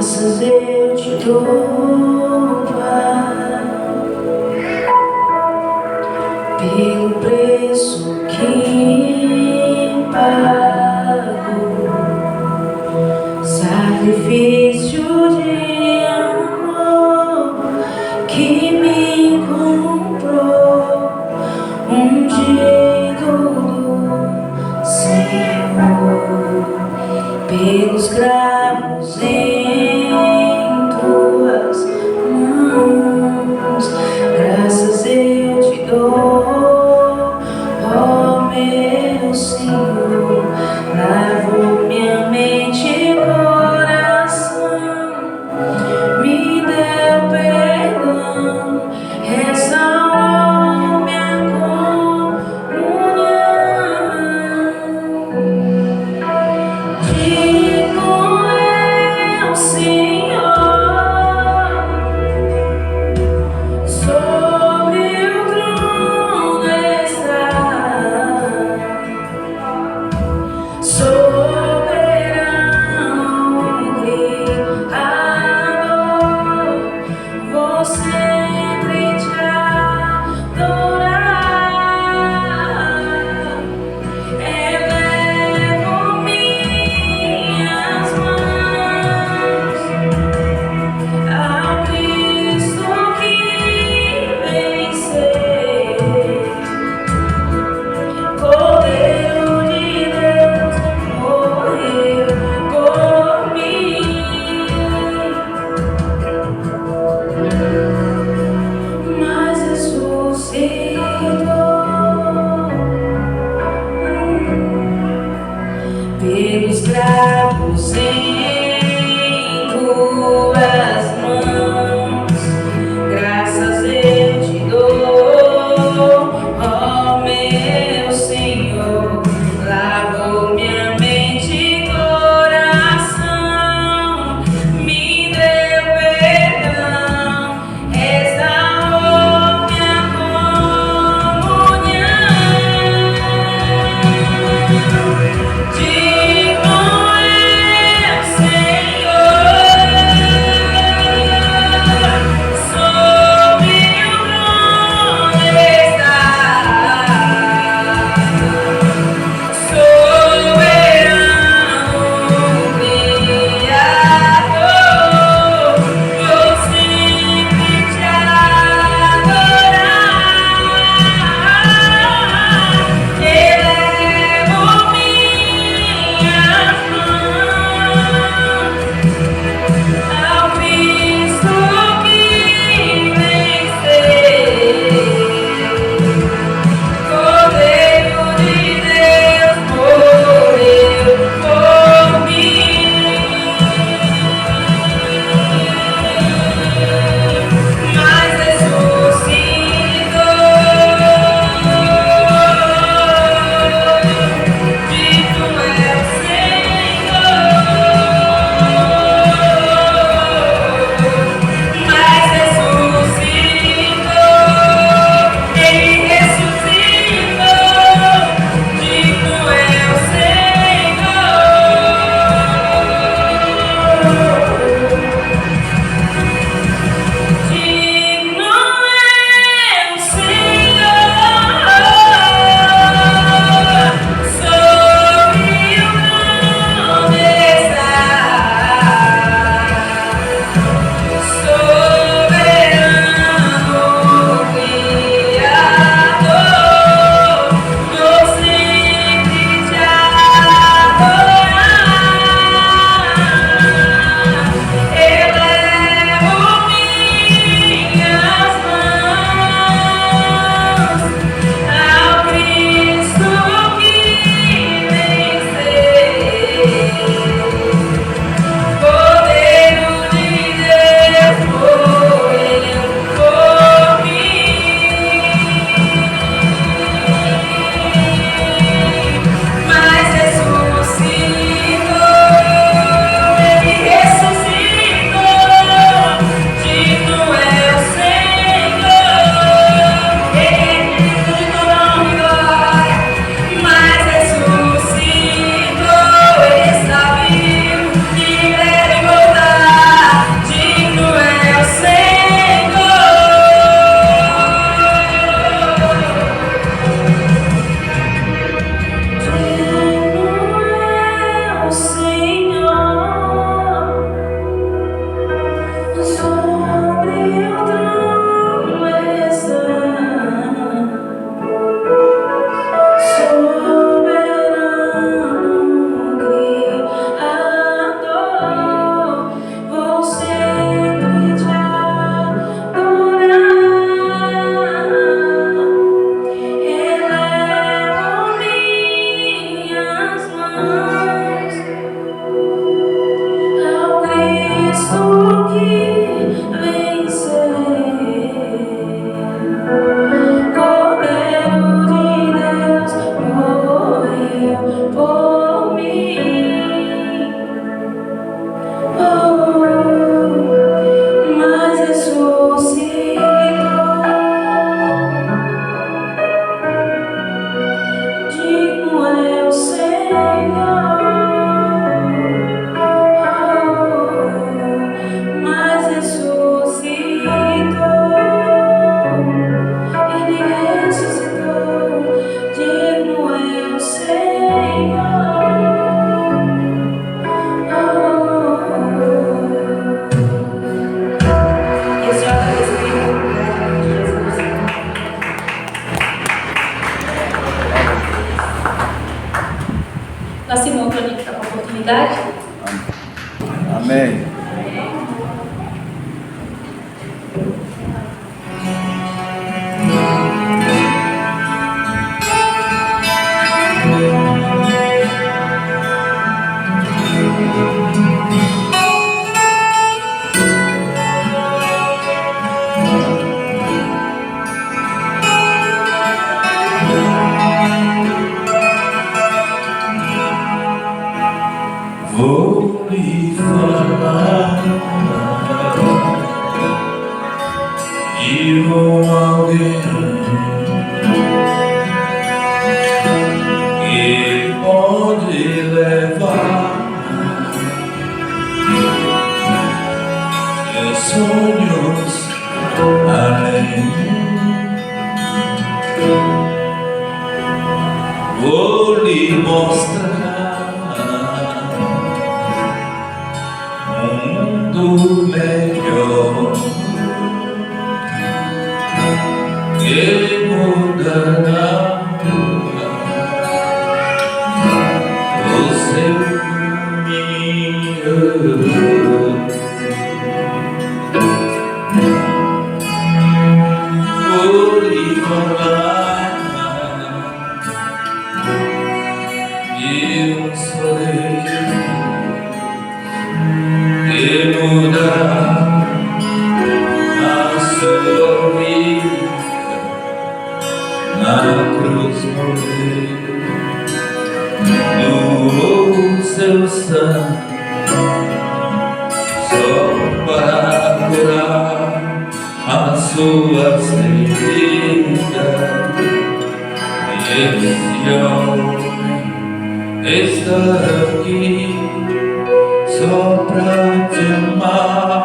Graças eu te dou, Pai, pelo preço que pago, sacrifício de amor que me comprou, ungido do Senhor, pelos cravos em tuas mãos. Graças eu te dou, ó meu Senhor. Lavou minha mente e coração, me deu perdão, restaurou minha comunhão. Digo eu, Senhor, sobre o trono está soberano, Criador, vou sempre te adorar. Elevo minhas mãos ao Cristo que venceu, Cordeiro de Deus, morreu por mim, mas ressuscitou pelos cravos em tuas mãos. Graças eu te dou, ó meu Senhor. Lavou minha mente e coração, me deu perdão, restaurou minha comunhão. Digo eu, oportunidade? Amém. Vou lhe falar de alguém que pode levar seus sonhos além. Vou lhe mostrar um mundo melhor que mudará o seu caminho. Vou lhe falar de um sorriso que mudará a sua vida. Na cruz morreu, doou seu sangue só para curar as suas feridas. E esse homem está aqui só pra te amar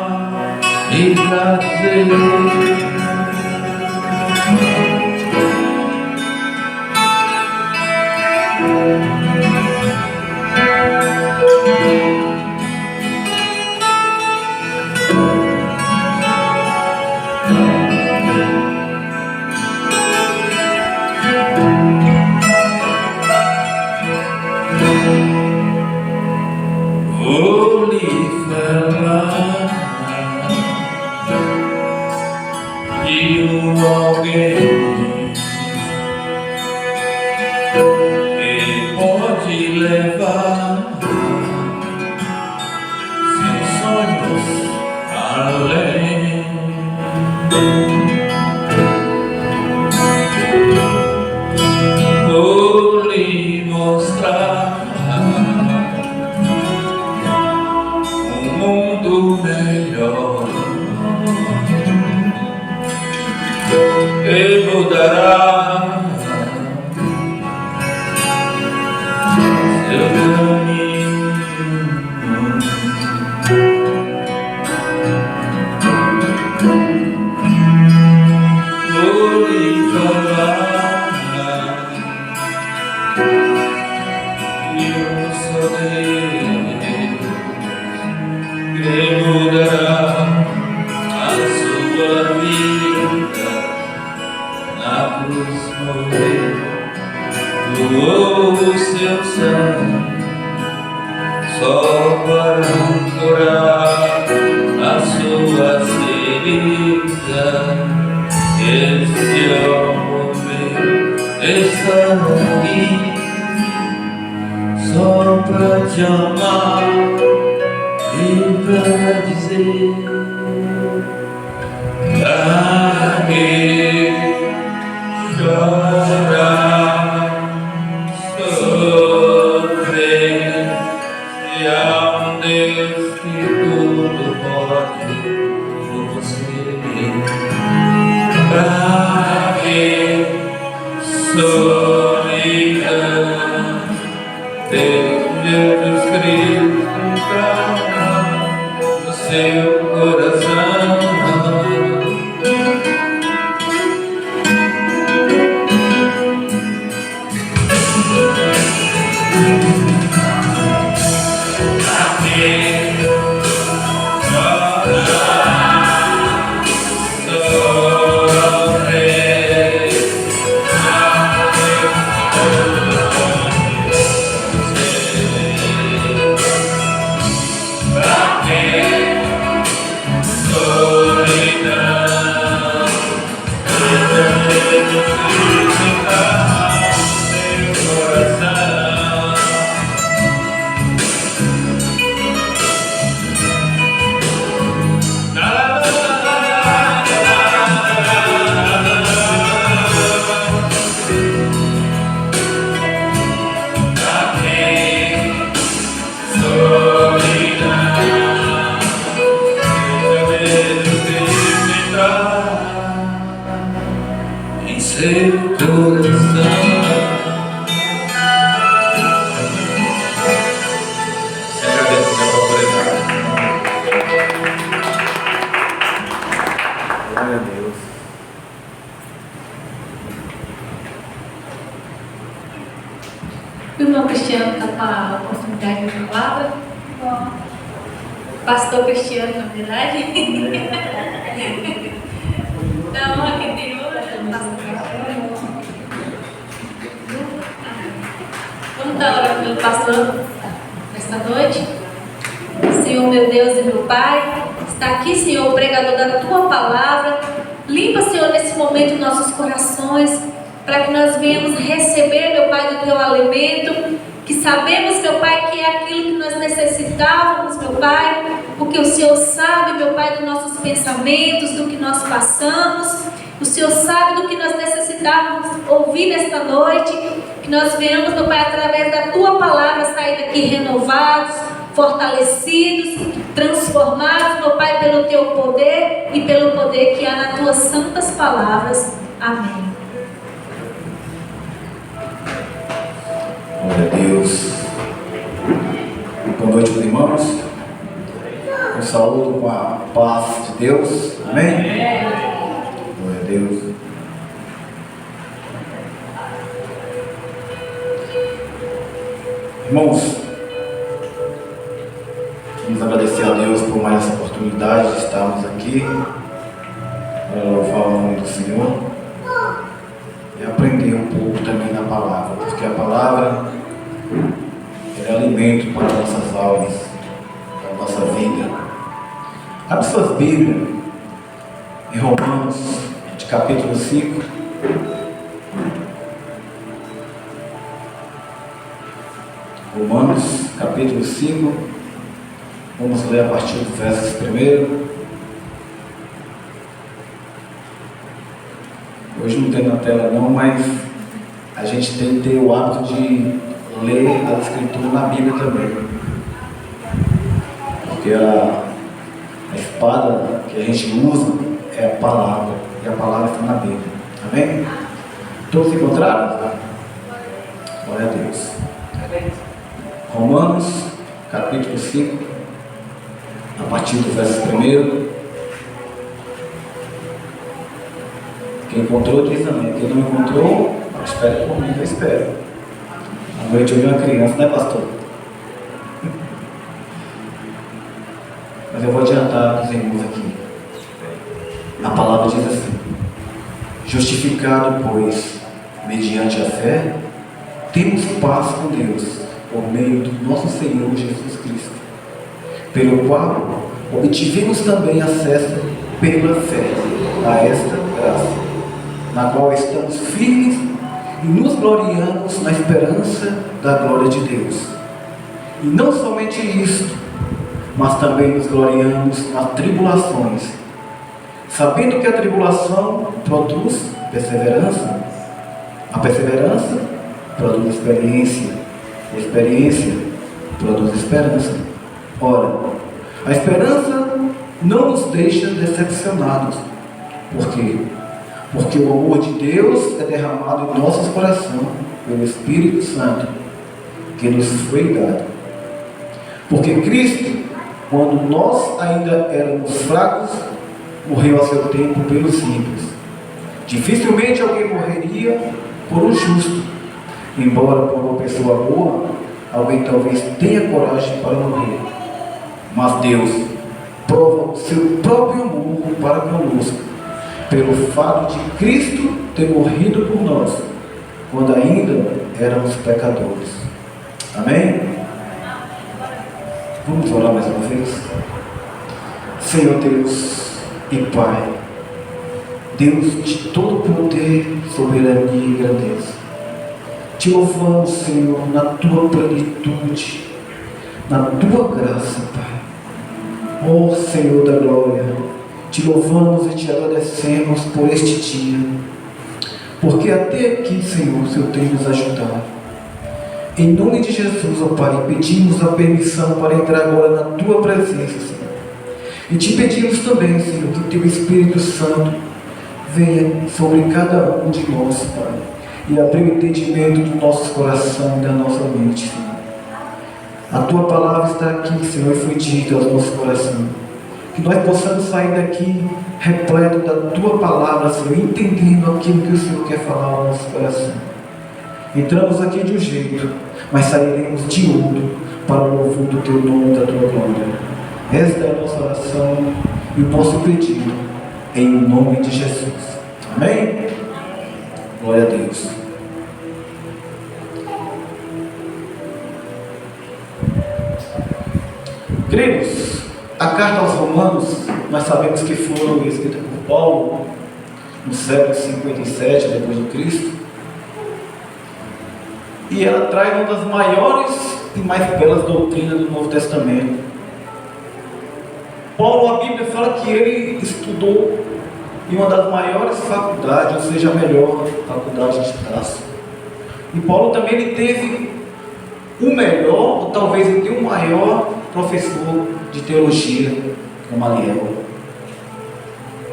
e pra dizer: vou lhe falar de alguém que pode levar seus sonhos além. Vou lhe mostrar um mundo melhor que mudará seu caminho. Vou lhe falar de um sorriso que mudará a sua vida. Na cruz morreu, doou o seu sangue só para curar as suas feridas. Esse homem está aqui só pra te amar e pra dizer: pra que chorar, sofrer, se há um Deus que tudo pode por você? Pra que solidão, ter Jesus Cristo pra no seu coração? oportunidade da palavra? Pastor Cristiano, na verdade. Da honra que tem hoje, pastor Cristiano. Vamos dar hora pelo pastor nesta noite. Senhor, meu Deus e meu Pai, está aqui, Senhor, o pregador da Tua palavra. Limpa, Senhor, nesse momento nossos corações, para que nós venhamos receber, meu Pai, do Teu alimento, que sabemos, meu Pai, que é aquilo que nós necessitávamos, meu Pai, porque o Senhor sabe, meu Pai, dos nossos pensamentos, do que nós passamos. O Senhor sabe do que nós necessitávamos ouvir nesta noite, que nós venhamos, meu Pai, através da Tua palavra, sair daqui renovados, fortalecidos, transformados, meu Pai, pelo Teu poder e pelo poder que há nas Tuas santas palavras. Amém. Glória a Deus. Boa noite, meus irmãos. Eu saúdo com a paz de Deus. Amém? Glória a Deus. Irmãos, vamos agradecer a Deus por mais essa oportunidade de estarmos aqui para louvar o nome do Senhor e aprender um pouco também da palavra, porque a palavra é alimento para nossas almas, para a nossa vida. Abre suas Bíblias em Romanos, de capítulo 5. Romanos, capítulo 5. Vamos ler a partir do verso 1. Hoje não tem na tela não, mas a gente tem que ter o hábito de ler a Escritura na Bíblia também. Porque a espada que a gente usa é a palavra, e a palavra está na Bíblia. Amém? Todos se encontraram? Glória a Deus. Romanos, capítulo 5, a partir do verso 1. Quem encontrou diz amém. Quem não encontrou, espere por mim, eu espero. À noite eu vi uma criança, né, pastor? Mas eu vou adiantar para os irmãos aqui. A palavra diz assim: justificado, pois, mediante a fé, temos paz com Deus, por meio do nosso Senhor Jesus Cristo, pelo qual obtivemos também acesso pela fé a esta graça, na qual estamos firmes e nos gloriamos na esperança da glória de Deus. E não somente isto, mas também nos gloriamos nas tribulações, sabendo que a tribulação produz perseverança, a perseverança produz experiência, a experiência produz esperança. Ora, a esperança não nos deixa decepcionados. Por quê? Porque o amor de Deus é derramado em nossos corações pelo Espírito Santo que nos foi dado. Porque Cristo, quando nós ainda éramos fracos, morreu a seu tempo pelos simples. Dificilmente alguém morreria por um justo, embora por uma pessoa boa, alguém talvez tenha coragem para morrer. Mas Deus prova o seu próprio amor para conosco, pelo fato de Cristo ter morrido por nós, quando ainda éramos pecadores. Amém? Vamos orar mais uma vez. Senhor Deus e Pai, Deus de todo poder, soberania e grandeza, te louvamos, Senhor, na Tua plenitude, na Tua graça, Pai. Ó Senhor da glória, te louvamos e te agradecemos por este dia, porque até aqui, Senhor, o Senhor tem nos ajudado. Em nome de Jesus, ó Pai, pedimos a permissão para entrar agora na Tua presença, Senhor. E te pedimos também, Senhor, que Teu Espírito Santo venha sobre cada um de nós, Pai, e abrir o entendimento dos nossos corações e da nossa mente, Senhor. A Tua palavra está aqui, Senhor, e foi dita aos nossos corações. Que nós possamos sair daqui repleto da Tua palavra, Senhor, entendendo aquilo que o Senhor quer falar ao nosso coração. Entramos aqui de um jeito, mas sairemos de outro para o louvor do teu nome e da tua glória. Esta é a nossa oração e o nosso pedido, em nome de Jesus. Amém? Glória a Deus. Queridos, a carta aos Romanos, nós sabemos que foi escrita por Paulo no século 57 depois de Cristo, e ela traz uma das maiores e mais belas doutrinas do Novo Testamento. Paulo, a Bíblia fala que ele estudou em uma das maiores faculdades, ou seja, a melhor faculdade de Tarso. E Paulo também ele teve o melhor, ou talvez ele tenha o maior professor de teologia, Gamaliel.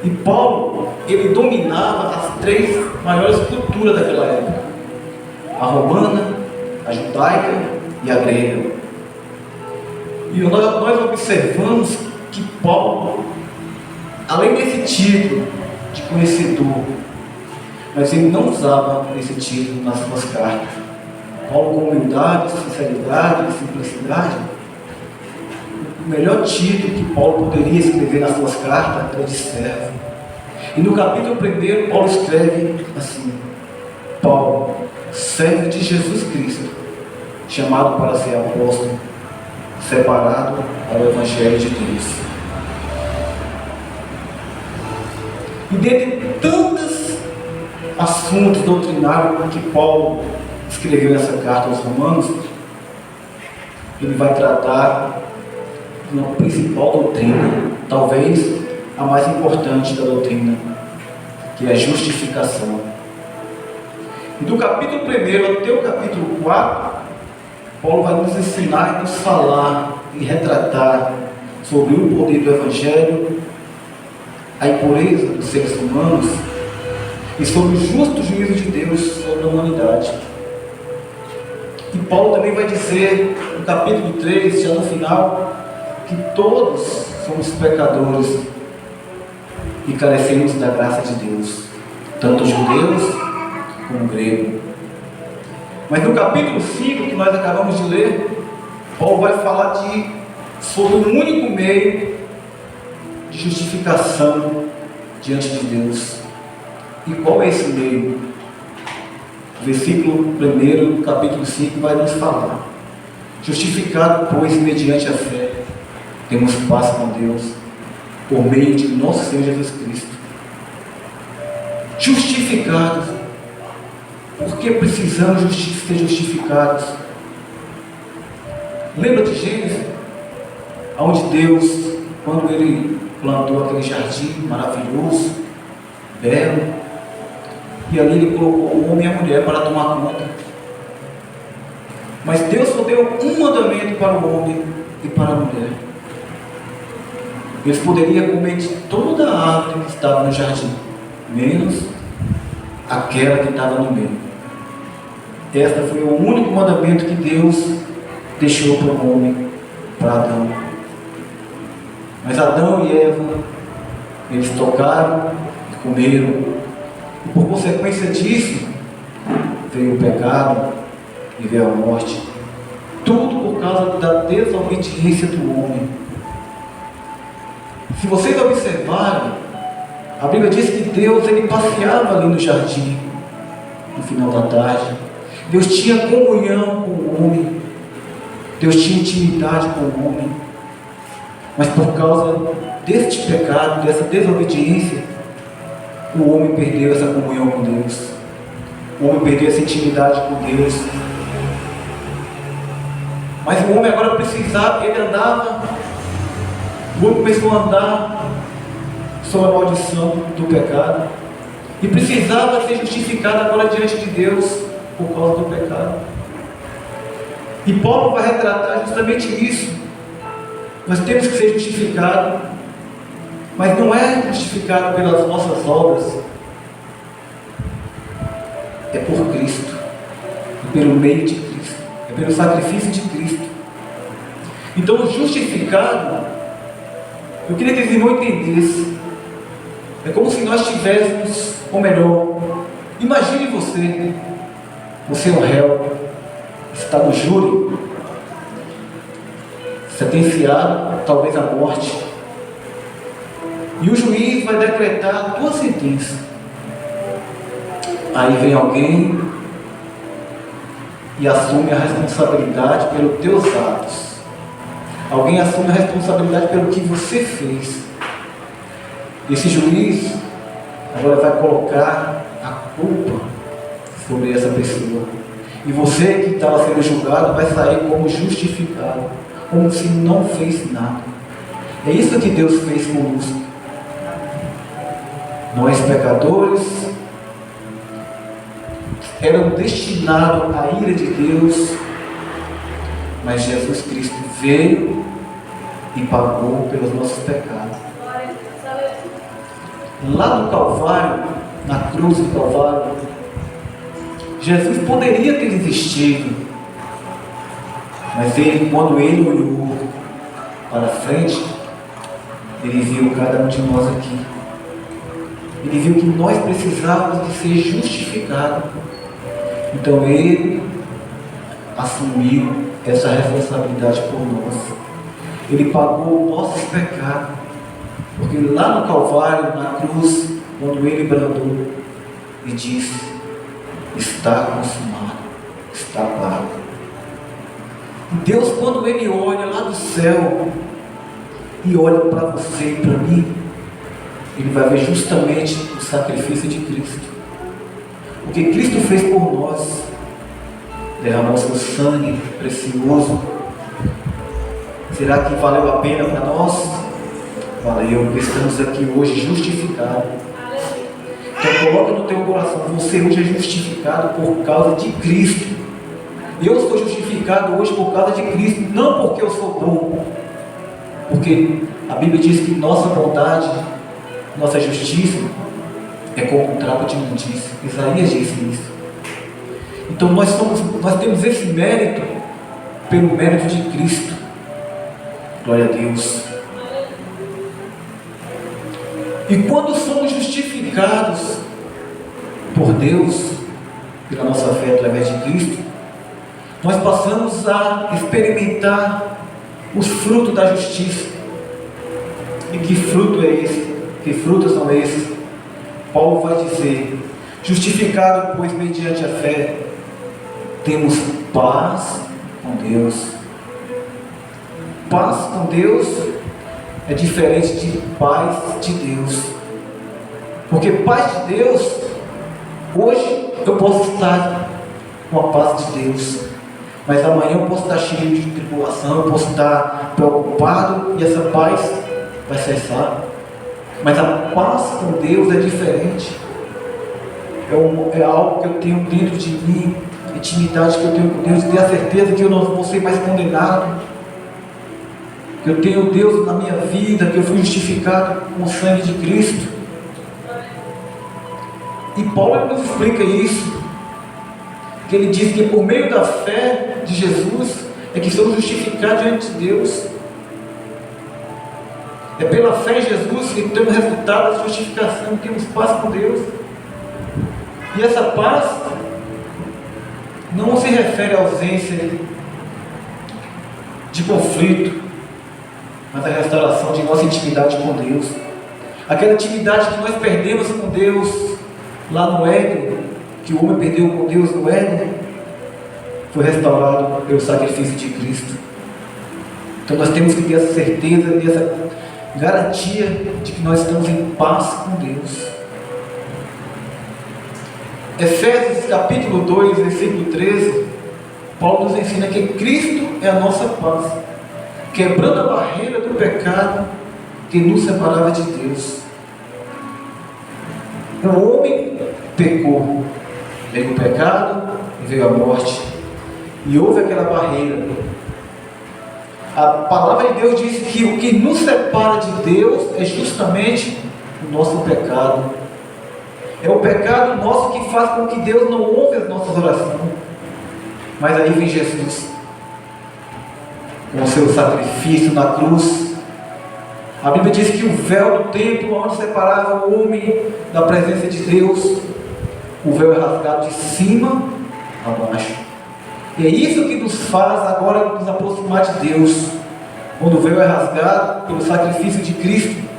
E Paulo, ele dominava as 3 maiores culturas daquela época: a romana, a judaica e a grega. E nós observamos que Paulo, além desse título de conhecedor, mas ele não usava esse título nas suas cartas. Paulo, com humildade, sinceridade e simplicidade, o melhor título que Paulo poderia escrever nas suas cartas era de servo. E no capítulo 1, Paulo escreve assim: Paulo, servo de Jesus Cristo, chamado para ser apóstolo, separado para o Evangelho de Deus. E dentre tantos assuntos doutrinários que Paulo escreveu nessa carta aos Romanos, ele vai tratar de uma principal doutrina, talvez a mais importante da doutrina, que é a justificação. E do capítulo 1 até o capítulo 4, Paulo vai nos ensinar e nos falar e retratar sobre o poder do Evangelho, a impureza dos seres humanos e sobre o justo juízo de Deus sobre a humanidade. E Paulo também vai dizer no capítulo 3, já no final, que todos somos pecadores e carecemos da graça de Deus, tanto judeus como gregos. Mas no capítulo 5, que nós acabamos de ler, Paulo vai falar sobre um único meio de justificação diante de Deus. E qual é esse meio? O versículo 1 do capítulo 5 vai nos falar: justificado, pois, mediante a fé, temos paz com Deus, por meio de nosso Senhor Jesus Cristo. Justificados. Porque precisamos ser justificados? Lembra de Gênesis? Onde Deus, quando Ele plantou aquele jardim maravilhoso, belo, e ali Ele colocou o homem e a mulher para tomar conta. Mas Deus só deu um mandamento para o homem e para a mulher: eles poderiam comer de toda a árvore que estava no jardim, menos aquela que estava no meio. Este foi o único mandamento que Deus deixou para o homem, para Adão. Mas Adão e Eva, eles tocaram e comeram, e por consequência disso veio o pecado e veio a morte. Tudo por causa da desobediência do homem. Se vocês observarem, a Bíblia diz que Deus, ele passeava ali no jardim no final da tarde. Deus tinha comunhão com o homem, Deus tinha intimidade com o homem. Mas por causa deste pecado, dessa desobediência, o homem perdeu essa comunhão com Deus, o homem perdeu essa intimidade com Deus. Mas o homem agora precisava, ele andava, o homem começou a andar sob a maldição do pecado e precisava ser justificado agora diante de Deus por causa do pecado. E Paulo vai retratar justamente isso. Nós temos que ser justificados, mas não é justificado pelas nossas obras, é por Cristo, é pelo meio de Cristo, é pelo sacrifício de Cristo. Então, o justificado, eu queria que eles não entendessem, é como se nós tivéssemos, ou melhor, imagine você Você é um réu, está no júri, sentenciado talvez à morte. E o juiz vai decretar a tua sentença. Aí vem alguém e assume a responsabilidade pelos teus atos. Alguém assume a responsabilidade pelo que você fez. Esse juiz agora vai colocar a culpa sobre essa pessoa. E você que estava sendo julgado vai sair como justificado, como se não fez nada. É isso que Deus fez conosco. Nós pecadores eram destinados à ira de Deus, mas Jesus Cristo veio e pagou pelos nossos pecados. Lá no Calvário, na cruz do Calvário, Jesus poderia ter desistido, mas quando ele olhou para frente, ele viu cada um de nós aqui. Ele viu que nós precisávamos de ser justificados. Então ele assumiu essa responsabilidade por nós. Ele pagou nossos pecados. Porque lá no Calvário, na cruz, quando ele bradou e disse: está consumado, está pago. E Deus, quando ele olha lá do céu e olha para você e para mim, ele vai ver justamente o sacrifício de Cristo. O que Cristo fez por nós, derramou seu sangue precioso. Será que valeu a pena para nós? Valeu, porque estamos aqui hoje justificados. Então coloca no teu coração, você hoje é justificado por causa de Cristo. Eu sou justificado hoje por causa de Cristo, não porque eu sou bom. Porque a Bíblia diz que nossa bondade, nossa justiça é como um trapo de imundícia. Isaías disse isso. Então nós temos esse mérito pelo mérito de Cristo. Glória a Deus. E quando somos justificados por Deus, pela nossa fé através de Cristo, nós passamos a experimentar os frutos da justiça. E que fruto é esse? Que frutos são esses? Paulo vai dizer: justificado, pois, mediante a fé, temos paz com Deus. Paz com Deus é diferente de paz de Deus. Porque paz de Deus, hoje eu posso estar com a paz de Deus, mas amanhã eu posso estar cheio de tribulação, eu posso estar preocupado e essa paz vai cessar. Mas a paz com Deus é diferente. É algo que eu tenho dentro de mim, intimidade que eu tenho com Deus, ter a certeza que eu não vou ser mais condenado, que eu tenho Deus na minha vida, que eu fui justificado com o sangue de Cristo. E Paulo nos explica isso, que ele diz que por meio da fé de Jesus é que somos justificados diante de Deus. É pela fé em Jesus que temos resultado da justificação, temos paz com Deus. E essa paz não se refere à ausência de conflito, mas à restauração de nossa intimidade com Deus. Aquela intimidade que nós perdemos com Deus lá no Éden, que o homem perdeu com Deus no Éden, foi restaurado pelo sacrifício de Cristo. Então nós temos que ter essa certeza e essa garantia de que nós estamos em paz com Deus. Efésios capítulo 2, versículo 13, Paulo nos ensina que Cristo é a nossa paz, quebrando a barreira do pecado que nos separava de Deus. O homem pecou, veio o pecado e veio a morte, e houve aquela barreira. A palavra de Deus diz que o que nos separa de Deus é justamente o nosso pecado. É o pecado nosso que faz com que Deus não ouve as nossas orações. Mas aí vem Jesus, com o seu sacrifício na cruz. A Bíblia diz que o véu do templo, onde separava o homem da presença de Deus, o véu é rasgado de cima abaixo. E é isso que nos faz agora nos aproximar de Deus. Quando o véu é rasgado pelo sacrifício de Cristo,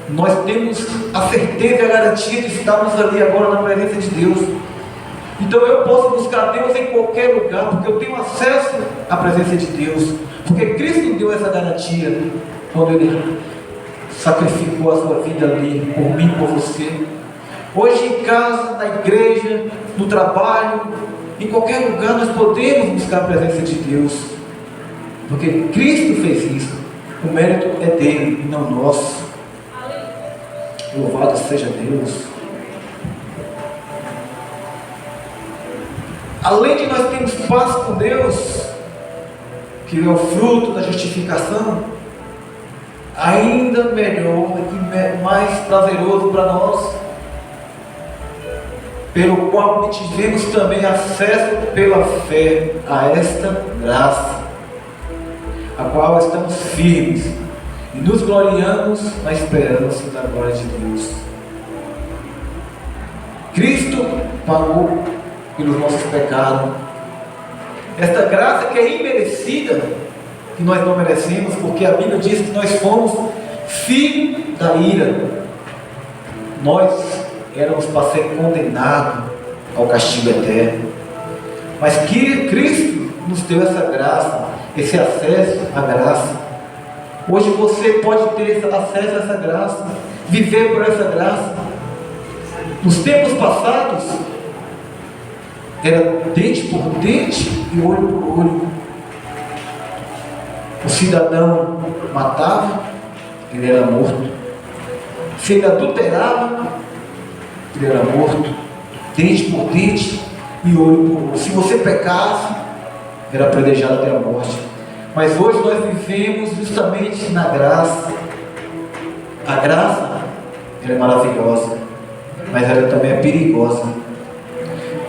nós temos a certeza e a garantia de estarmos ali agora na presença de Deus. Então eu posso buscar Deus em qualquer lugar, porque eu tenho acesso à presença de Deus, porque Cristo deu essa garantia quando Ele sacrificou a sua vida ali, por mim, por você. Hoje em casa, na igreja, no trabalho, em qualquer lugar nós podemos buscar a presença de Deus, porque Cristo fez isso. O mérito é dele e não nosso. Louvado seja Deus. Além de nós termos paz com Deus, que é o fruto da justificação, ainda melhor e mais prazeroso para nós, pelo qual tivemos também acesso pela fé a esta graça, a qual estamos firmes e nos gloriamos na esperança da glória de Deus. Cristo pagou pelos nossos pecados. Esta graça que é imerecida, que nós não merecemos, porque a Bíblia diz que nós fomos filhos da ira. Nós éramos para ser condenados ao castigo eterno, mas que Cristo nos deu essa graça, esse acesso à graça. Hoje você pode ter acesso a essa graça, viver por essa graça. Nos tempos passados era dente por dente e olho por olho. O cidadão matava, ele era morto. Se ele adulterava, ele era morto. Dente por dente e olho por olho. Se você pecasse, era apedrejado até a morte. Mas hoje nós vivemos justamente na graça. A graça, ela é maravilhosa, mas ela também é perigosa.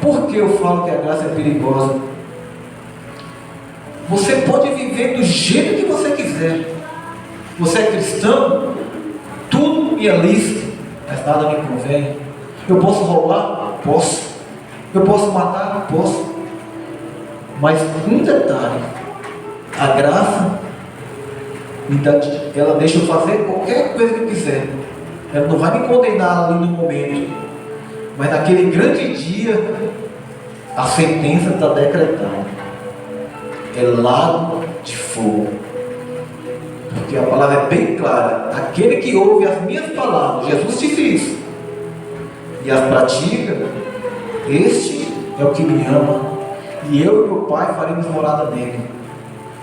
Por que eu falo que a graça é perigosa? Você pode viver do jeito que você quiser. Você é cristão, tudo me é lícito, mas nada me convém. Eu posso roubar? Posso. Eu posso matar? Posso. Mas um detalhe, a graça, ela deixa eu fazer qualquer coisa que eu quiser. Ela não vai me condenar ali no momento, mas naquele grande dia, a sentença está decretada. É lago de fogo. Porque a palavra é bem clara. Aquele que ouve as minhas palavras, Jesus disse isso, e as pratica, este é o que me ama, e eu e meu Pai faremos morada nele.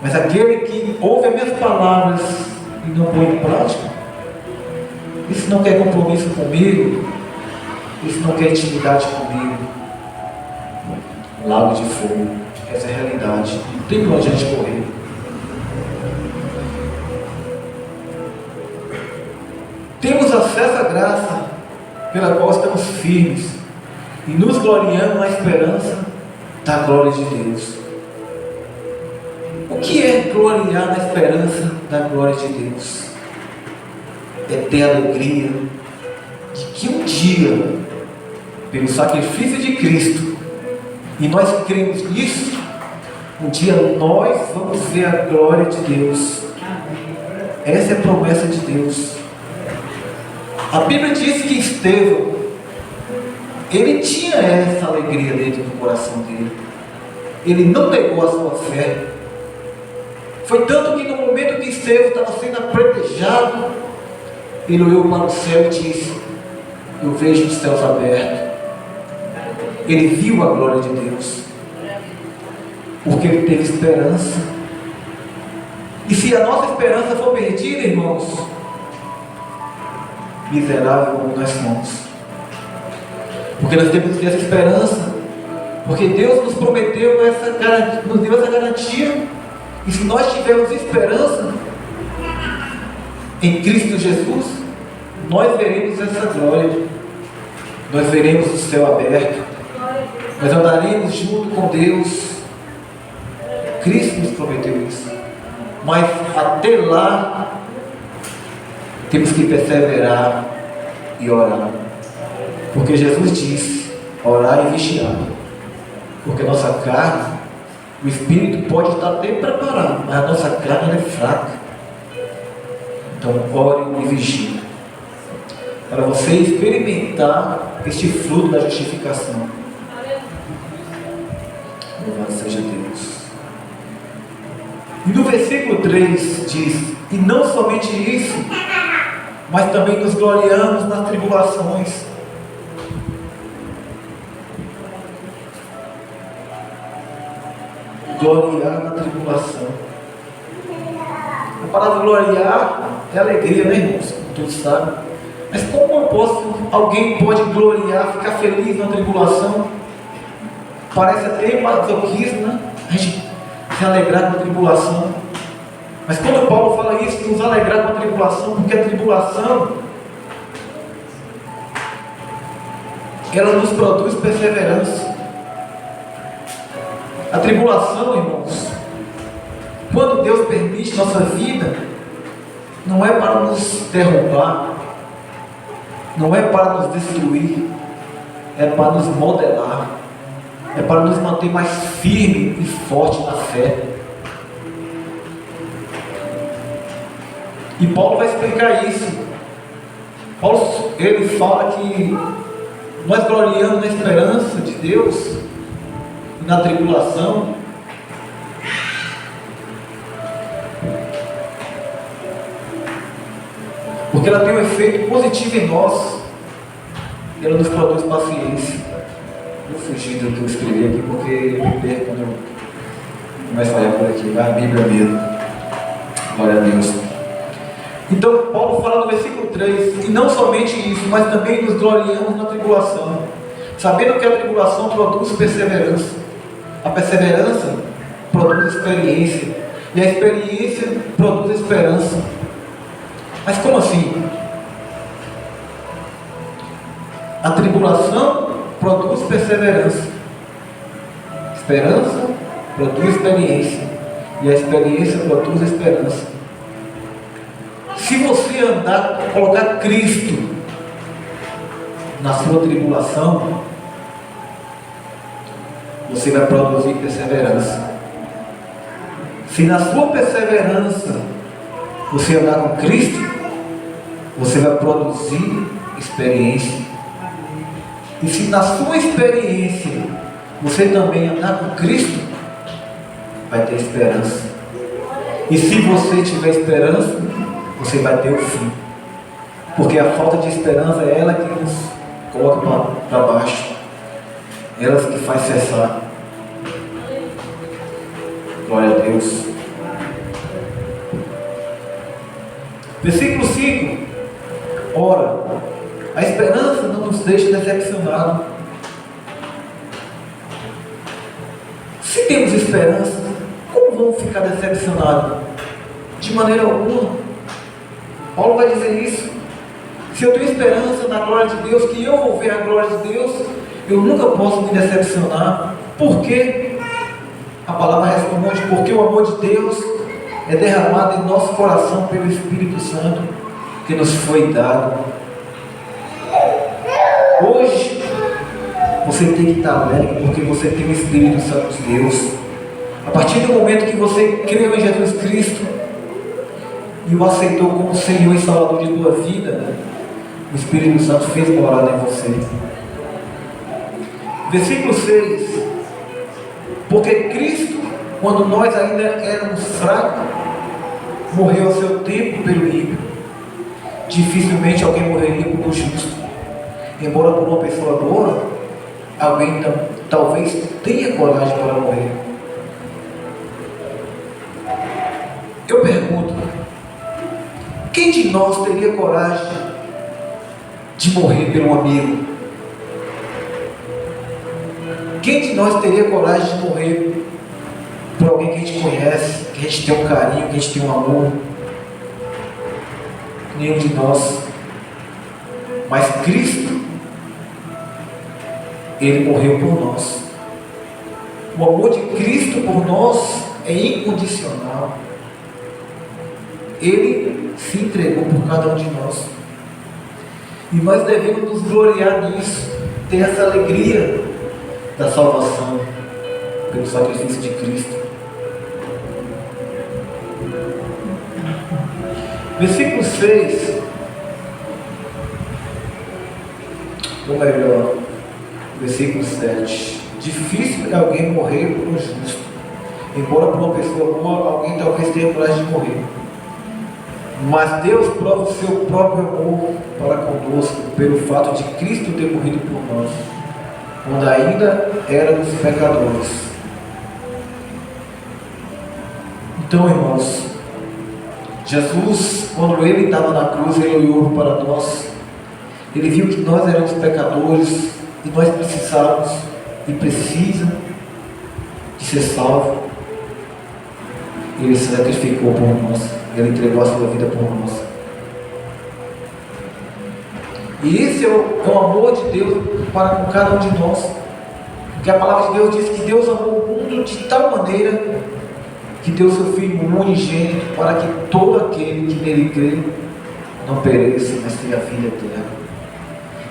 Mas aquele que ouve as minhas palavras e não põe em prática, esse não quer compromisso comigo, esse não quer intimidade comigo. Lago de fogo, essa é a realidade, não tem para onde a gente correr. Temos acesso à graça pela qual estamos firmes e nos gloriamos na esperança da glória de Deus. O que é gloriar na esperança da glória de Deus? É ter alegria de que um dia, pelo sacrifício de Cristo, e nós cremos nisso, um dia nós vamos ver a glória de Deus. Essa é a promessa de Deus. A Bíblia diz que Estevão, ele tinha essa alegria dentro do coração dele. Ele não negou a sua fé. Foi tanto que no momento que Estevão estava sendo apedrejado, ele olhou para o céu e disse: eu vejo os céus abertos. Ele viu a glória de Deus, porque ele teve esperança. E se a nossa esperança for perdida, irmãos, miserável como nós somos, porque nós temos que ter essa esperança, porque Deus nos prometeu essa garantia, nos deu essa garantia, e se nós tivermos esperança em Cristo Jesus, nós veremos essa glória, nós veremos o céu aberto, nós andaremos junto com Deus. Cristo nos prometeu isso, mas até lá temos que perseverar e orar, porque Jesus disse: orar e vigiar. Porque a nossa carne, o Espírito pode estar até preparado, mas a nossa carne é fraca. Então, ore e vigie, para você experimentar este fruto da justificação. Louvado seja Deus. E no versículo 3 diz: e não somente isso, mas também nos gloriamos nas tribulações. Gloriar na tribulação. A palavra gloriar é alegria, né, irmãos? Como todos sabem. Mas como alguém pode gloriar, ficar feliz na tribulação? Parece até masoquismo, né? A gente se alegrar com a tribulação. Mas quando Paulo fala isso, nos alegrar com a tribulação, porque a tribulação, ela nos produz perseverança. A tribulação, irmãos, quando Deus permite nossa vida, não é para nos derrubar, não é para nos destruir, é para nos modelar, é para nos manter mais firme e forte na fé. E Paulo vai explicar isso. Paulo, ele fala que nós gloriamos na esperança de Deus e na tribulação. Porque ela tem um efeito positivo em nós. E ela nos produz paciência. Vou fugir do que eu escrevi aqui, porque me perco quando eu começo a olhar por aqui. Vai a Bíblia mesmo. Glória a Deus. Então, Paulo fala no versículo 3, e não somente isso, mas também nos gloriamos na tribulação, sabendo que a tribulação produz perseverança, a perseverança produz experiência, e a experiência produz esperança. Mas como assim? A tribulação produz perseverança, esperança produz experiência, e a experiência produz esperança. Se você andar, colocar Cristo na sua tribulação, você vai produzir perseverança. Se na sua perseverança você andar com Cristo, você vai produzir experiência. E se na sua experiência você também andar com Cristo, vai ter esperança. E se você tiver esperança, você vai ter o fim. Porque a falta de esperança é ela que nos coloca para baixo. É ela que faz cessar. Glória a Deus. Versículo 5. Ora, a esperança não nos deixa decepcionados. Se temos esperança, como vamos ficar decepcionados? De maneira alguma. Paulo vai dizer isso. Se eu tenho esperança na glória de Deus, que eu vou ver a glória de Deus, eu nunca posso me decepcionar. Por quê? A palavra responde: porque o amor de Deus é derramado em nosso coração pelo Espírito Santo que nos foi dado. Hoje você tem que estar alegre, porque você tem o Espírito Santo de Deus. A partir do momento que você creu em Jesus Cristo e o aceitou como Senhor e Salvador de tua vida, o Espírito Santo fez morada em você. Versículo 6. Porque Cristo, quando nós ainda éramos fracos, morreu ao seu tempo pelo ímpio. Dificilmente alguém morreria por um justo. Embora por uma pessoa boa, alguém talvez tenha coragem para morrer. Eu pergunto: quem de nós teria coragem de morrer por um amigo? Quem de nós teria coragem de morrer por alguém que a gente conhece, que a gente tem um carinho, que a gente tem um amor? Nenhum de nós. Mas Cristo, Ele morreu por nós. O amor de Cristo por nós é incondicional. Ele se entregou por cada um de nós. E nós devemos nos gloriar nisso, ter essa alegria da salvação. pelo sacrifício de Cristo. Versículo 6, ou melhor, versículo 7. Difícil é alguém morrer por um justo, embora por uma pessoa boa alguém talvez tenha coragem de morrer. Mas Deus prova o seu próprio amor para conosco pelo fato de Cristo ter morrido por nós, quando ainda éramos pecadores. Então, irmãos, Jesus, quando Ele estava na cruz, Ele olhou para nós, Ele viu que nós éramos pecadores e nós precisávamos e precisa de ser salvo. Ele se sacrificou por nós, Ele entregou a sua vida por nós. E esse é o amor de Deus para com cada um de nós. Porque a palavra de Deus diz que Deus amou o mundo de tal maneira que deu seu Filho unigênito para que todo aquele que nele crê não pereça, mas tenha a vida eterna.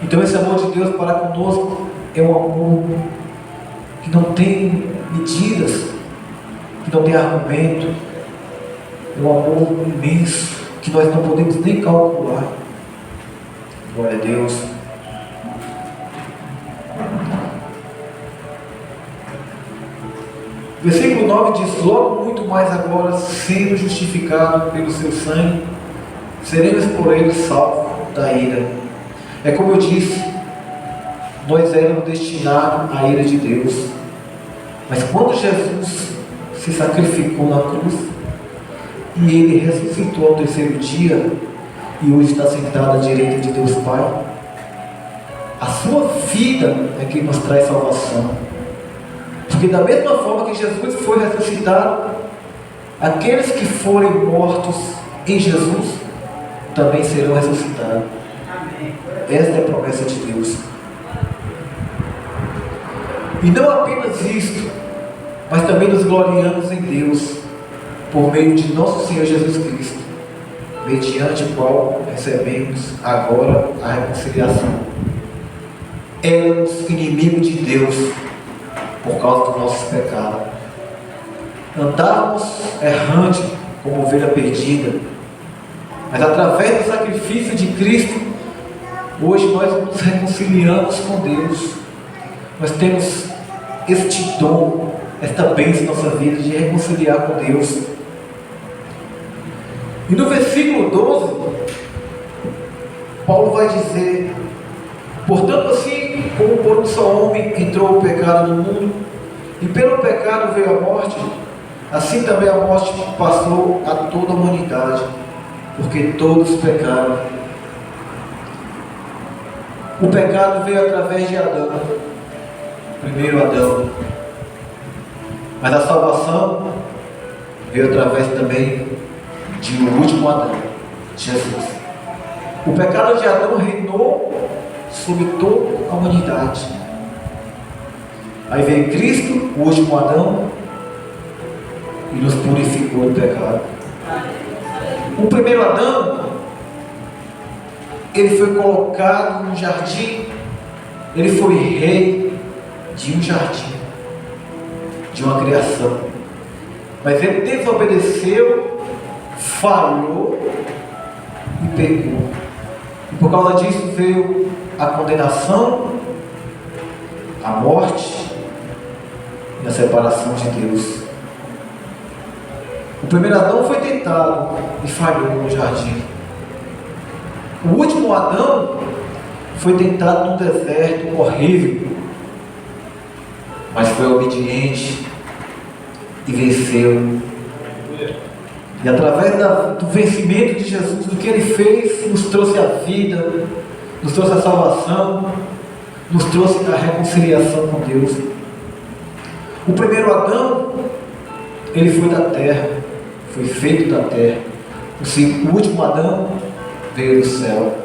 Então esse amor de Deus para conosco é um amor que não tem medidas, que não tem argumento. É um amor imenso que nós não podemos nem calcular. Glória a Deus. Versículo 9 diz: logo muito mais agora, sendo justificado pelo seu sangue, seremos por ele salvos da ira. É como eu disse, nós éramos destinados à ira de Deus. Mas quando Jesus se sacrificou na cruz, e Ele ressuscitou ao terceiro dia, e hoje está sentado à direita de Deus Pai, a sua vida é que nos traz salvação. Porque da mesma forma que Jesus foi ressuscitado, aqueles que forem mortos em Jesus também serão ressuscitados. Esta é a promessa de Deus. E não apenas isto, mas também nos gloriamos em Deus, por meio de nosso Senhor Jesus Cristo, mediante o qual recebemos agora a reconciliação. Éramos inimigos de Deus por causa dos nossos pecados. Andávamos errante como ovelha perdida, mas através do sacrifício de Cristo, hoje nós nos reconciliamos com Deus. Nós temos este dom, esta bênção em nossa vida de reconciliar com Deus. E no versículo 12, Paulo vai dizer: portanto, assim como por um só homem entrou o pecado no mundo, e pelo pecado veio a morte, assim também a morte passou a toda a humanidade, porque todos pecaram. O pecado veio através de Adão, primeiro Adão, mas a salvação veio através também de um último Adão, Jesus. O pecado de Adão reinou sobre toda a humanidade. Aí veio Cristo, o último Adão, e nos purificou do pecado. O primeiro Adão, ele foi colocado no jardim, ele foi rei de um jardim, de uma criação. Mas ele desobedeceu, falhou e pecou. E por causa disso veio a condenação, a morte e a separação de Deus. O primeiro Adão foi tentado e falhou no jardim. O último Adão foi tentado num deserto horrível, mas foi obediente e venceu. E através do vencimento de Jesus, do que Ele fez, nos trouxe a vida, nos trouxe a salvação, nos trouxe a reconciliação com Deus. O primeiro Adão, ele foi da terra, foi feito da terra. O último Adão veio do céu.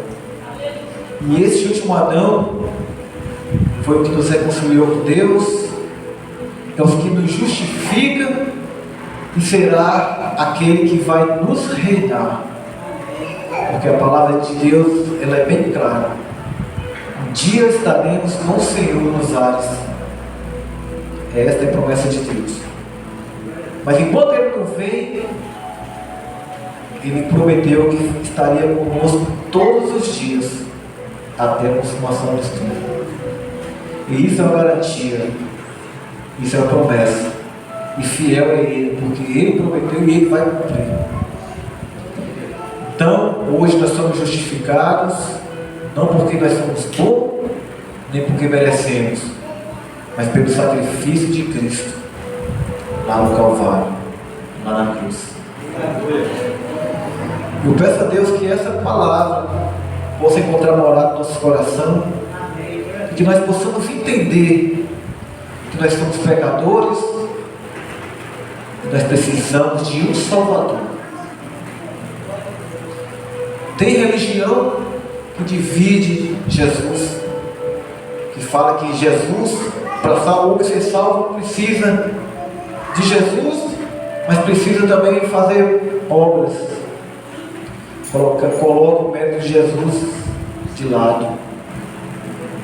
E esse último Adão foi o que nos reconciliou com Deus, é o que nos justifica e será aquele que vai nos reinar. Porque a palavra de Deus, ela é bem clara. Um dia estaremos com o Senhor nos ares. Esta é a promessa de Deus. Mas enquanto Ele não vem, Ele prometeu que estaria conosco todos os dias, até a consumação disso tudo. E isso é uma garantia, isso é uma promessa. E fiel é Ele, porque Ele prometeu e Ele vai cumprir. Então, hoje nós somos justificados, não porque nós somos bons, nem porque merecemos, mas pelo sacrifício de Cristo, lá no Calvário, lá na cruz. Eu peço a Deus que essa palavra possa encontrar morada no nosso coração, e que nós possamos entender que nós somos pecadores, que nós precisamos de um Salvador. Tem religião que divide Jesus, que fala que Jesus, para ser salvo, precisa de Jesus, mas precisa também fazer obras. Coloca o mérito de Jesus de lado.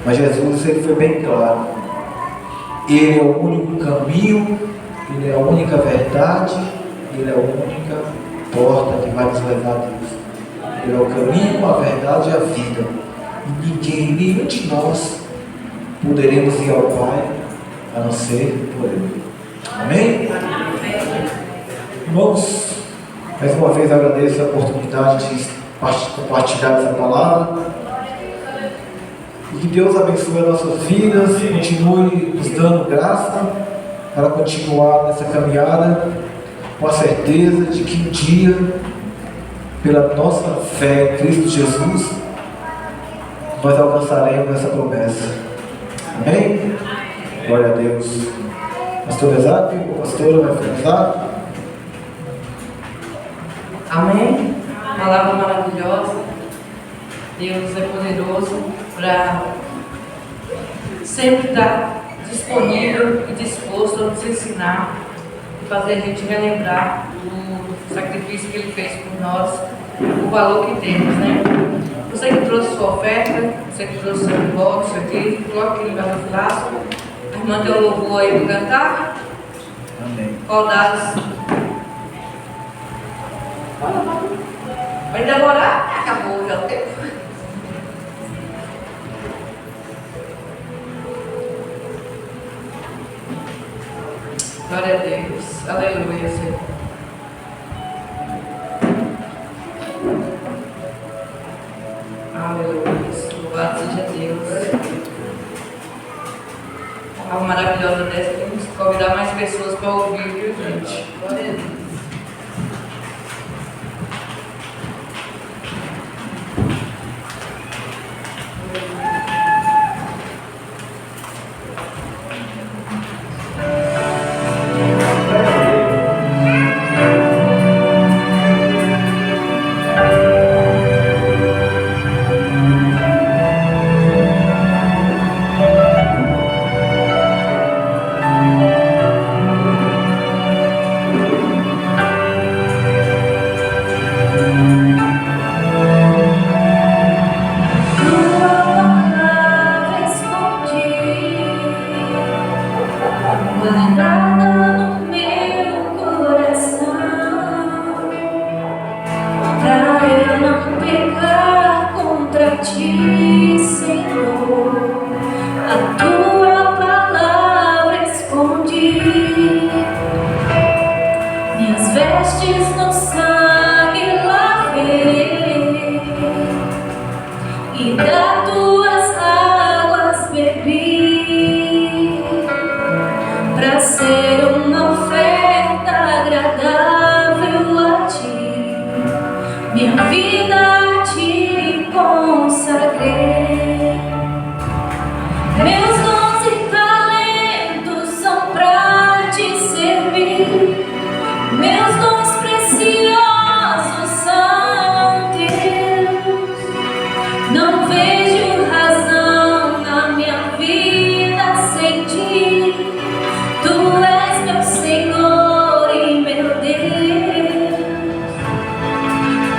Mas Jesus, ele foi bem claro. Ele é o único caminho, Ele é a única verdade, Ele é a única porta que vai nos levar a Deus. Ele é o caminho, a verdade e a vida. E ninguém, nenhum de nós, poderemos ir ao Pai a não ser por Ele. Amém? Irmãos, mais uma vez agradeço a oportunidade de compartilhar essa palavra. E que Deus abençoe as nossas vidas, continue nos dando graça para continuar nessa caminhada, com a certeza de que um dia, pela nossa fé em Cristo Jesus, nós alcançaremos essa promessa. Amém? Glória a Deus. Pastor Isaac, a pastora vai finalizar. Amém? Palavra maravilhosa. Deus é poderoso para sempre estar disponível e disposto a nos ensinar e fazer a gente relembrar o sacrifício que Ele fez por nós, o valor que temos, né? Você que trouxe sua oferta, você que trouxe seu voto, seu dízimo, coloque aqui no gasofilaço. A irmã deu louvor aí para cantar. Amém. Rodados. Vai demorar? Acabou já o tempo. Glória a Deus. Aleluia, Senhor. Aleluia. Louvado seja Deus. Algo maravilhosa dessa. Temos que convidar mais pessoas para ouvir, viu, gente? Glória a Deus.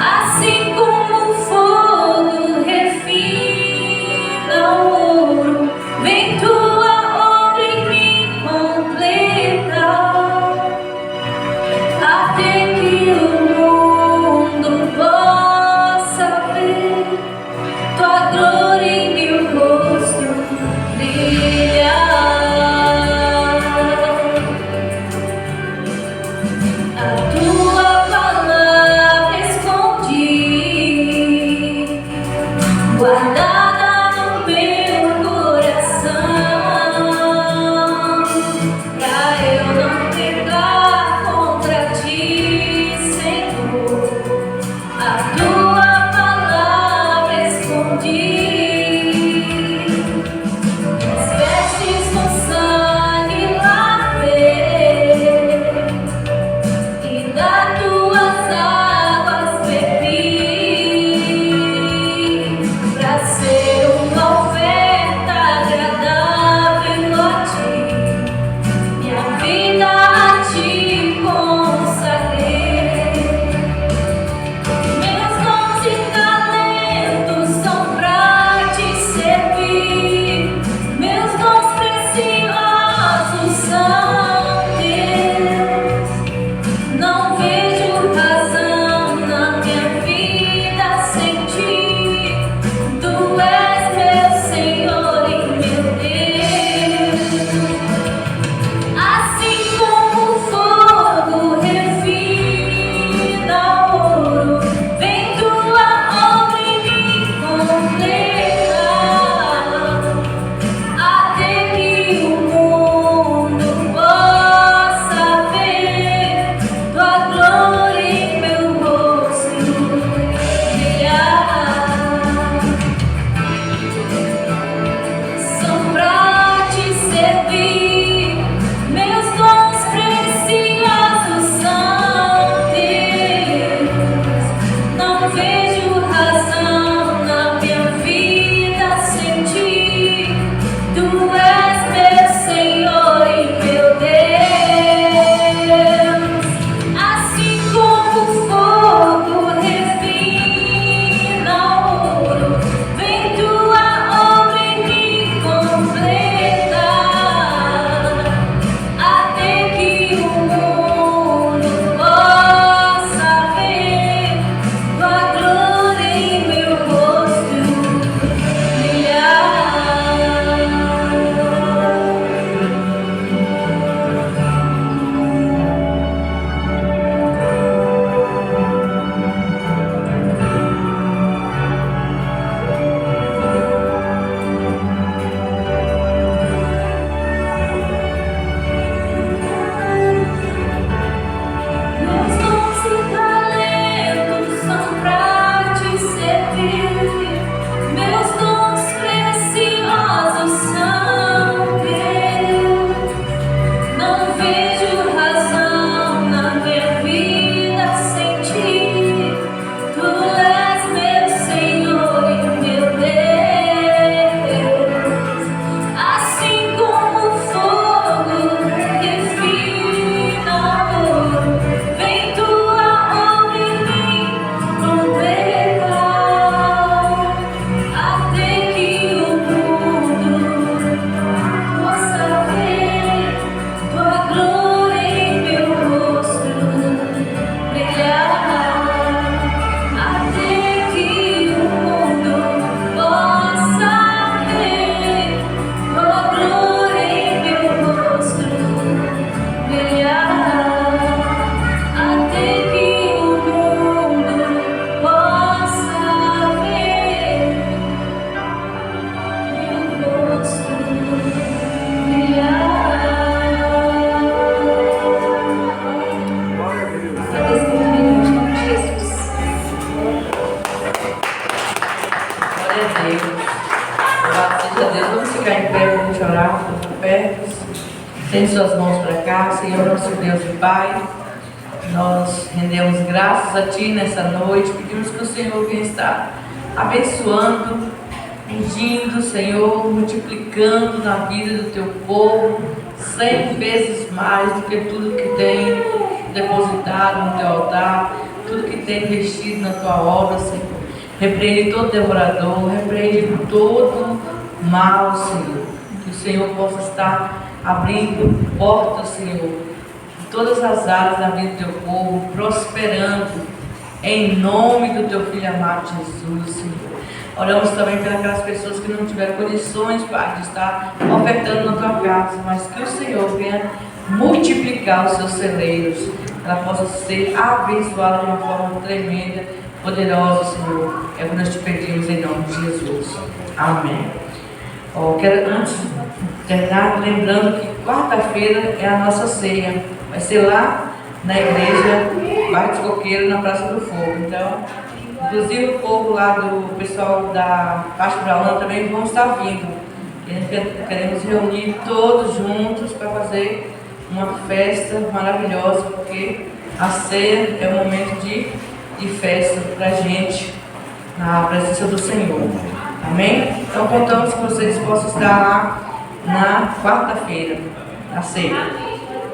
Assim como foi seja Deus. Louvado seja Deus. Vamos ficar em pé, vamos orar por perto. Tende suas mãos para cá, Senhor, nosso Deus e Pai. Nós rendemos graças a Ti nessa noite. Pedimos que o Senhor venha estar abençoando, ungindo, Senhor, multiplicando na vida do Teu povo 100 vezes mais do que tudo que tem depositado no Teu altar, tudo que tem investido na Tua obra, Senhor. Repreende todo devorador, repreende todo mal, Senhor. Que o Senhor possa estar abrindo portas, Senhor, em todas as áreas da vida do Teu povo, prosperando, em nome do Teu Filho amado Jesus, Senhor. Oramos também pelas pessoas que não tiveram condições, Pai, de estar ofertando na Tua casa, mas que o Senhor venha multiplicar os seus celeiros, ela possa ser abençoada de uma forma tremenda, poderosa, Senhor. É o que nós te pedimos em nome de Jesus. Amém. Quero antes de terminar, lembrando que quarta-feira é a nossa ceia. Vai ser lá na igreja Bairro dos Coqueiros, na Praça do Fogo. Então, inclusive o povo lá do pessoal da Caixa Braulana também vão estar vindo. Queremos reunir todos juntos para fazer uma festa maravilhosa, porque a ceia é um momento de festa para a gente, na presença do Senhor. Amém? Então contamos que vocês possam estar lá na quarta-feira, na ceia.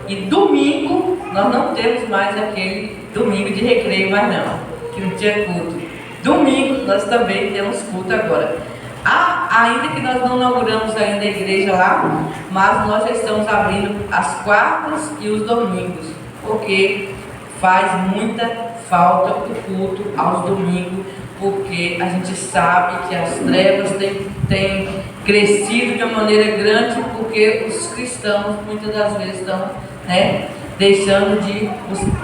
E domingo, nós não temos mais aquele domingo de recreio mais não, que não tinha culto. Domingo, nós também temos culto agora. Ainda que nós não inauguramos ainda a igreja lá, mas nós já estamos abrindo as quartas e os domingos, porque faz muita falta o culto aos domingos, porque a gente sabe que as trevas têm crescido de uma maneira grande, porque os cristãos muitas das vezes estão deixando de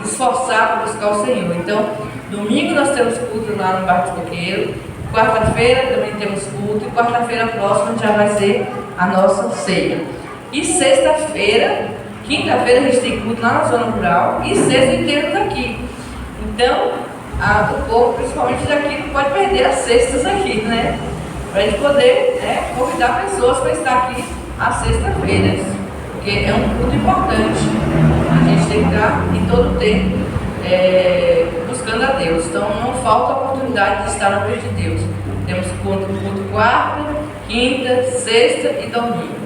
esforçar para buscar o Senhor. Então, domingo nós temos culto lá no Bairro do Coqueiro, quarta-feira também temos culto, e quarta-feira próxima já vai ser a nossa ceia. E sexta-feira, quinta-feira a gente tem culto lá na zona rural, e sexta inteiro daqui. Então, o povo, principalmente daqui, não pode perder as sextas aqui, né? Para a gente poder convidar pessoas para estar aqui às sexta-feiras, porque é um culto importante. A gente tem que estar em todo o tempo buscando a Deus. Então, não falta oportunidade de estar na presença de Deus. Temos culto quarta, quinta, sexta e domingo.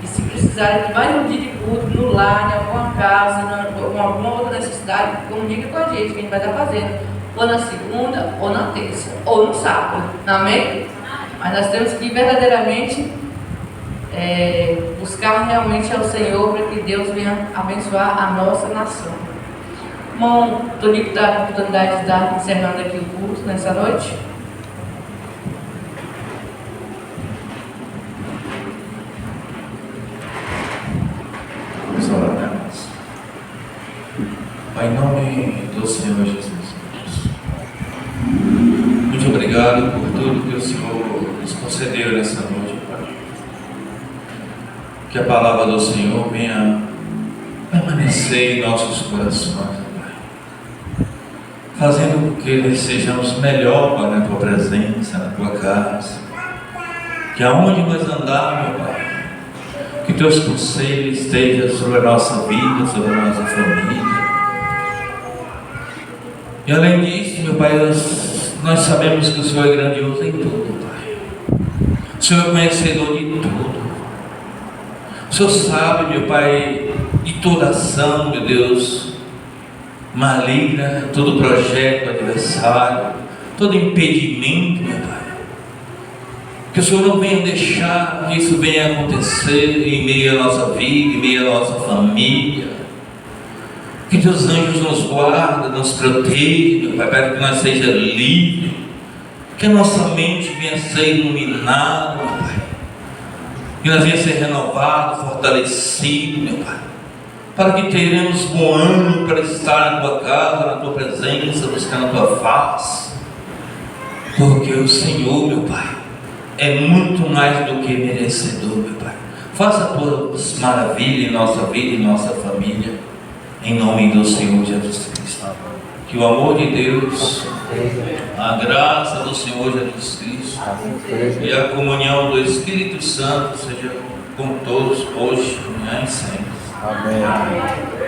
E se precisarem de mais um dia de culto no lar, em alguma casa, com alguma outra necessidade, comunica com a gente, que a gente vai estar fazendo, ou na segunda, ou na terça, ou no sábado. Amém? Mas nós temos que verdadeiramente buscar realmente ao Senhor, para que Deus venha abençoar a nossa nação. Irmão Tonico dá a oportunidade de estar encerrando aqui o culto nessa noite. Vamos orar, né? Pai, em nome do Senhor Jesus, muito obrigado por tudo que o Senhor nos concedeu nessa noite, Pai. Que a palavra do Senhor venha permanecer em nossos corações, Pai, fazendo com que sejamos melhor, Pai, na Tua presença, na Tua casa. Que aonde nós andarmos, Pai, que Teus conselhos estejam sobre a nossa vida, sobre a nossa família. E além disso, meu Pai, nós sabemos que o Senhor é grandioso em tudo, Pai. O Senhor é conhecedor de tudo. O Senhor sabe, meu Pai, de toda ação, meu Deus, maligna, todo projeto adversário, todo impedimento, meu Pai. Que o Senhor não venha deixar que isso venha acontecer em meio à nossa vida, em meio à nossa família. Que Teus anjos nos guardem, nos protejam, meu Pai, para que nós sejamos livres. Que a nossa mente venha ser iluminada, meu Pai. Que nós venha ser renovados, fortalecidos, meu Pai. Para que teremos bom ânimo para estar na Tua casa, na Tua presença, buscando a Tua face. Porque o Senhor, meu Pai, é muito mais do que merecedor, meu Pai. Faça Tuas maravilhas em nossa vida e em nossa família. Em nome do Senhor Jesus Cristo. Que o amor de Deus, a graça do Senhor Jesus Cristo e a comunhão do Espírito Santo seja com todos hoje, amanhã e sempre. Amém.